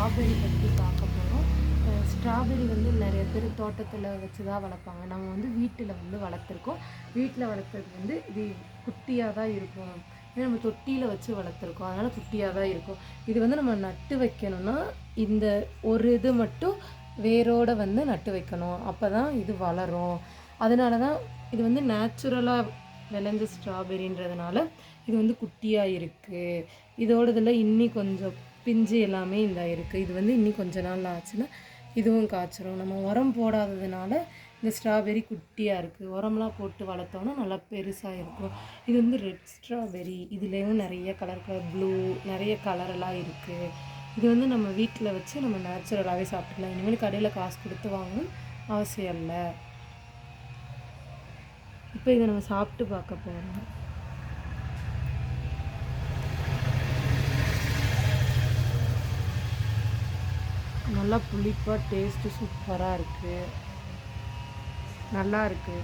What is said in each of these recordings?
Strawberry பற்றி பார்க்க போகிறோம். ஸ்ட்ராபெரி வந்து நிறைய பேர் தோட்டத்தில் வச்சு தான் வளர்ப்பாங்க. நம்ம வந்து வீட்டில் வந்து வளர்த்துருக்கோம். வீட்டில் வளர்த்தது வந்து இது குட்டியாக தான் இருக்கும். ஏன்னா நம்ம தொட்டியில் வச்சு வளர்த்துருக்கோம், அதனால் குட்டியாக தான் இருக்கும். இது வந்து நம்ம நட்டு வைக்கணும்னா இந்த ஒரு இது மட்டும் வேரோடு வந்து நட்டு வைக்கணும், அப்போ தான் இது வளரும். அதனால தான் இது வந்து நேச்சுரலாக விளைஞ்ச ஸ்ட்ராபெரின்றதுனால இது வந்து குட்டியாக இருக்குது. இதோடதில் இன்னி கொஞ்சம் பிஞ்சு எல்லாமே இந்த இருக்குது. இது வந்து இன்னி கொஞ்ச நாள் ஆச்சுன்னா இதுவும் காய்ச்சிரும். நம்ம உரம் போடாததுனால இந்த ஸ்ட்ராபெரி குட்டியாக இருக்குது. உரம்லாம் போட்டு வளர்த்தோன்னா நல்லா பெருசாக இருக்கும். இது வந்து ரெட் ஸ்ட்ராபெரி. இதுலேயும் நிறைய கலர் ப்ளூ நிறைய கலரெல்லாம் இருக்குது. இது வந்து நம்ம வீட்டில் வச்சு நம்ம நேச்சுரலாகவே சாப்பிட்டுக்கலாம். இனிமேல் கடையில் காசு கொடுத்து வாங்கணும் அவசியம் இல்லை. இப்போ இதை நம்ம சாப்பிட்டு பார்க்க போகிறோம். நல்லா புளிப்பாக டேஸ்ட்டு சூப்பராக இருக்குது, நல்லா இருக்குது.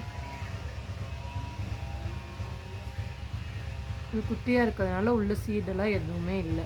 இது குட்டியாக இருக்கிறதுனால உள்ள சீடெல்லாம் எதுவுமே இல்லை.